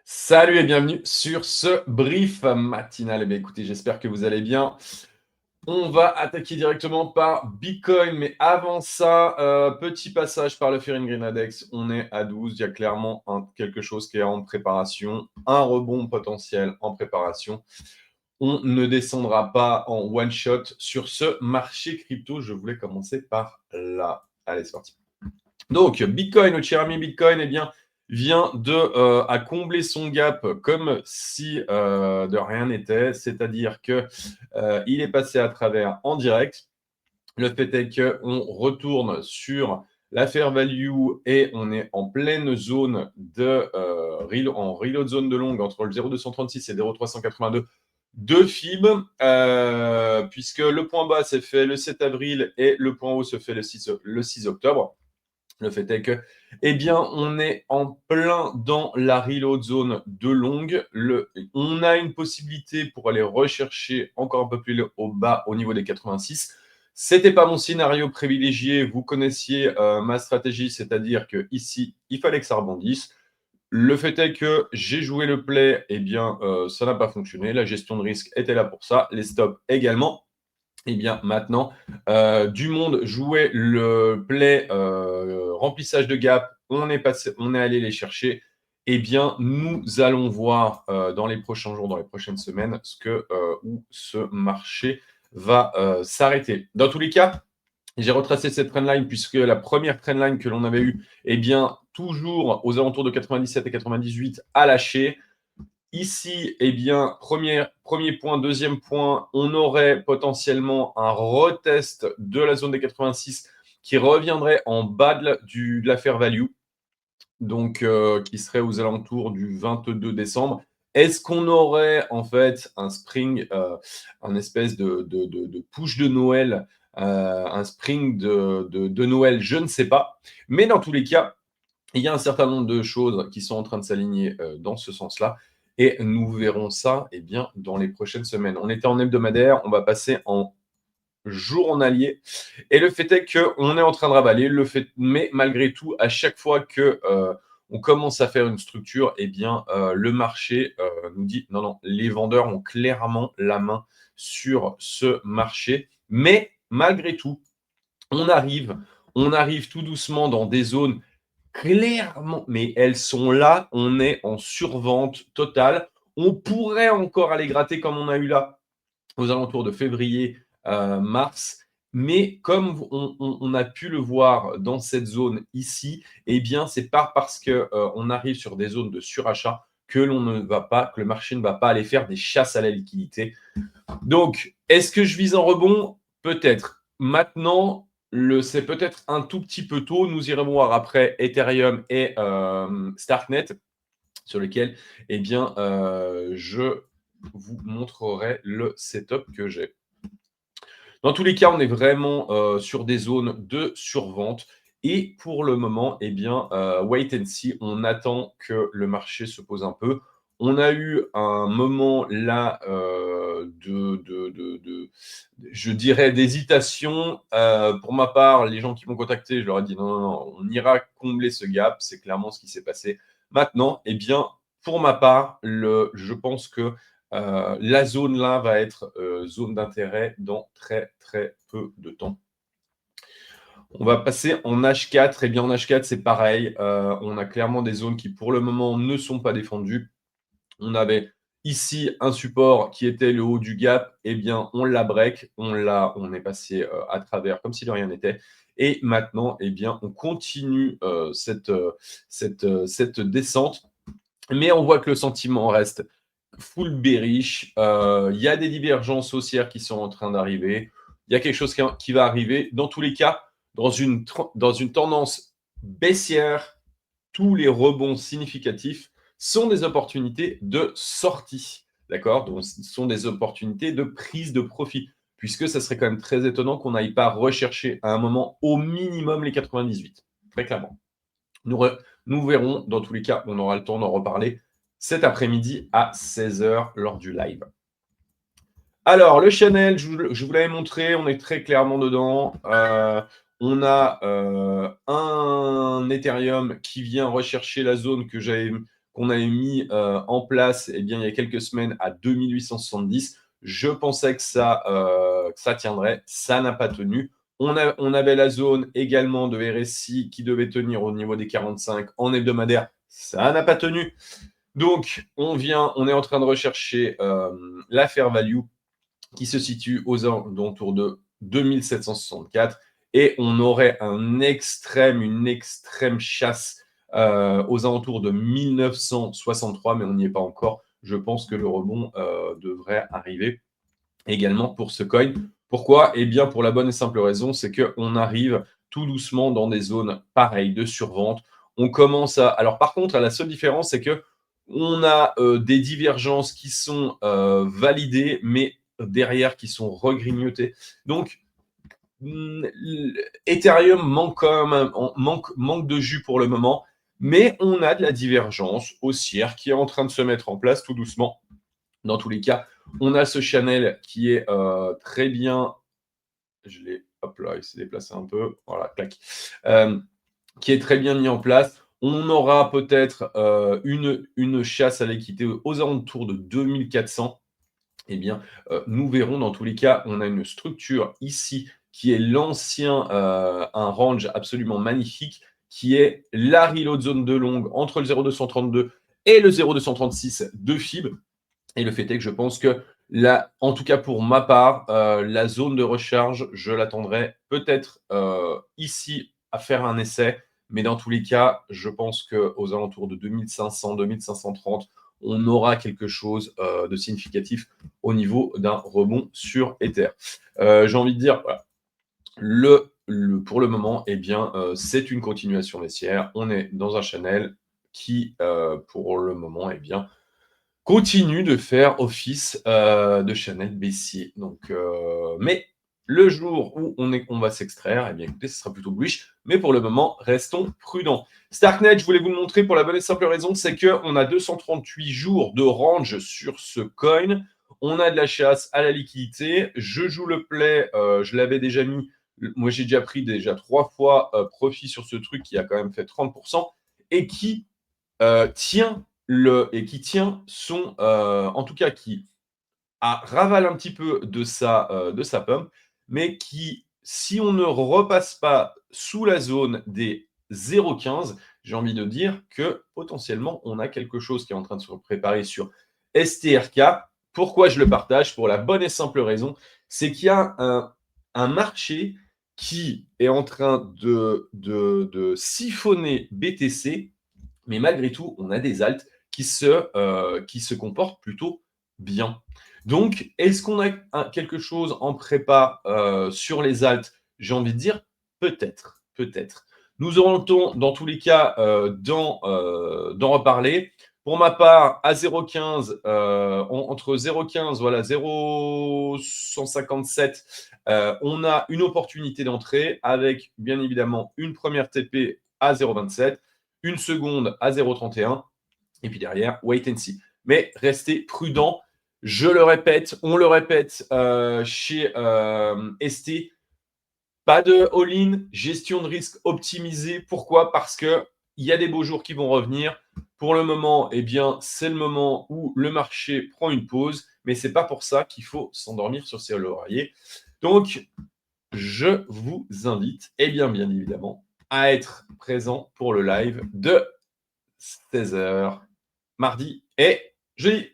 Salut et bienvenue sur ce brief matinal. Eh bien, écoutez, j'espère que vous allez bien. On va attaquer directement par Bitcoin, mais avant ça, petit passage par le Fear and Green Index. On est à 12. Il y a clairement quelque chose qui est en préparation, un rebond potentiel en préparation. On ne descendra pas en one shot sur ce marché crypto. Je voulais commencer par là. Allez, c'est parti. Donc, Bitcoin, notre cher ami Bitcoin, eh bien, vient à combler son gap comme si de rien n'était, c'est-à-dire que il est passé à travers en direct. Le fait est qu'on retourne sur la fair value et on est en pleine zone en reload zone de longue entre le 0,236 et 0,382 de FIB, puisque le point bas s'est fait le 7 avril et le point haut se fait le 6 octobre. Le fait est que, eh bien, on est en plein dans la reload zone de longue. On a une possibilité pour aller rechercher encore un peu plus au bas au niveau des 86. C'était pas mon scénario privilégié. Vous connaissiez ma stratégie, c'est-à-dire que ici, il fallait que ça rebondisse. Le fait est que j'ai joué le play, eh bien, ça n'a pas fonctionné. La gestion de risque était là pour ça, les stops également. Eh bien, maintenant, du monde jouait le play remplissage de gap. On est allé les chercher. Eh bien, nous allons voir dans les prochains jours, dans les prochaines semaines, où ce marché va s'arrêter. Dans tous les cas, j'ai retracé cette trendline puisque la première trendline que l'on avait eue, eh bien, toujours aux alentours de 97 et 98, a lâché. Ici, eh bien, premier point, deuxième point, on aurait potentiellement un retest de la zone des 86 qui reviendrait en bas de la fair value, donc qui serait aux alentours du 22 décembre. Est-ce qu'on aurait en fait un spring, un espèce de push de Noël, un spring de Noël, je ne sais pas. Mais dans tous les cas, il y a un certain nombre de choses qui sont en train de s'aligner dans ce sens-là. Et nous verrons ça eh bien, dans les prochaines semaines. On était en hebdomadaire, on va passer en journalier. Et le fait est qu'on est en train de ravaler, mais malgré tout, à chaque fois que on commence à faire une structure, eh bien, le marché nous dit non, non, les vendeurs ont clairement la main sur ce marché. Mais malgré tout, on arrive, on arrive tout doucement dans des zones clairement, mais elles sont là, on est en survente totale. On pourrait encore aller gratter comme on a eu là aux alentours de février, mars. Mais comme on a pu le voir dans cette zone ici, eh bien, c'est pas parce que on arrive sur des zones de surachat que que le marché ne va pas aller faire des chasses à la liquidité. Donc, est-ce que je vise un rebond? Peut-être. Maintenant, c'est peut-être un tout petit peu tôt. Nous irons voir après Ethereum et Starknet, sur lesquels, eh bien, je vous montrerai le setup que j'ai. Dans tous les cas, on est vraiment sur des zones de survente. Et pour le moment, eh bien, wait and see. On attend que le marché se pose un peu. On a eu un moment là je dirais, d'hésitation. Pour ma part, les gens qui m'ont contacté, je leur ai dit non, non, non, on ira combler ce gap. C'est clairement ce qui s'est passé. Maintenant, eh bien, pour ma part, je pense que la zone là va être zone d'intérêt dans très très peu de temps. On va passer en H4. Eh bien, en H4, c'est pareil. On a clairement des zones qui, pour le moment, ne sont pas défendues. On avait ici un support qui était le haut du gap. Eh bien, on l'a break. On est passé à travers comme si de rien n'était. Et maintenant, eh bien, on continue cette descente. Mais on voit que le sentiment reste full bearish. Il y a des divergences haussières qui sont en train d'arriver. Il y a quelque chose qui va arriver. Dans tous les cas, dans une tendance baissière, tous les rebonds significatifs sont des opportunités de sortie. D'accord? Donc, ce sont des opportunités de prise de profit. Puisque ça serait quand même très étonnant qu'on n'aille pas rechercher à un moment au minimum les 98. Très clairement. Nous verrons. Dans tous les cas, on aura le temps d'en reparler cet après-midi à 16h lors du live. Alors, le channel, je vous l'avais montré, on est très clairement dedans. On a un Ethereum qui vient rechercher la zone que j'avais qu'on avait mis en place il y a quelques semaines à 2870. Je pensais que ça tiendrait. Ça n'a pas tenu. On avait la zone également de RSI qui devait tenir au niveau des 45 en hebdomadaire. Ça n'a pas tenu. Donc, on est en train de rechercher la fair value qui se situe aux alentours de 2764 et on aurait une extrême chasse aux alentours de 1963, mais on n'y est pas encore. Je pense que le rebond devrait arriver également pour ce coin. Pourquoi? Eh bien, pour la bonne et simple raison, c'est qu'on arrive tout doucement dans des zones pareilles de survente. On commence à. Alors, par contre, la seule différence, c'est que on a des divergences qui sont validées, mais derrière qui sont regrignotées. Donc, Ethereum manque quand même, manque de jus pour le moment, mais on a de la divergence haussière qui est en train de se mettre en place tout doucement. Dans tous les cas, on a ce channel qui est très bien. Je l'ai, hop là, il s'est déplacé un peu. Voilà, clac. Qui est très bien mis en place. On aura peut-être une chasse à l'équité aux alentours de 2400. Eh bien, nous verrons. Dans tous les cas, on a une structure ici qui est un range absolument magnifique, qui est la reload zone de longue entre le 0,232 et le 0,236 de FIB. Et le fait est que je pense que là, en tout cas pour ma part, la zone de recharge, je l'attendrai peut-être ici à faire un essai. Mais dans tous les cas, je pense qu'aux alentours de 2500, 2530, on aura quelque chose de significatif au niveau d'un rebond sur Ether. J'ai envie de dire, voilà, pour le moment, eh bien, c'est une continuation baissière. On est dans un channel qui, pour le moment, eh bien, continue de faire office de channel baissier. Donc, mais le jour où on va s'extraire, eh bien, écoutez, ce sera plutôt bullish. Mais pour le moment, restons prudents. Starknet, je voulais vous le montrer pour la bonne et simple raison, c'est qu'on a 238 jours de range sur ce coin. On a de la chasse à la liquidité. Je joue le play, je l'avais déjà mis. Moi, j'ai déjà pris 3 fois profit sur ce truc qui a quand même fait 30% et qui tient son, en tout cas, qui ravale un petit peu de sa pump, mais qui, si on ne repasse pas sous la zone des 0,15, j'ai envie de dire que potentiellement, on a quelque chose qui est en train de se préparer sur STRK. Pourquoi je le partage? Pour la bonne et simple raison, c'est qu'il y a un marché qui est en train de siphonner BTC, mais malgré tout, on a des alts qui se comportent plutôt bien. Donc, est-ce qu'on a quelque chose en prépa sur les alts? J'ai envie de dire peut-être, peut-être. Nous aurons le temps, dans tous les cas, d'en reparler. Pour ma part, à 0,15, entre 0,15, voilà, 0,157, on a une opportunité d'entrée avec, bien évidemment, une première TP à 0,27, une seconde à 0,31, et puis derrière, wait and see. Mais restez prudent. Je le répète, on le répète chez ST, pas de all-in, gestion de risque optimisée. Pourquoi? Parce qu'il y a des beaux jours qui vont revenir. Pour le moment, eh bien, c'est le moment où le marché prend une pause, mais ce n'est pas pour ça qu'il faut s'endormir sur ses lauriers. Donc, je vous invite, bien évidemment, à être présent pour le live de 16h, mardi et jeudi.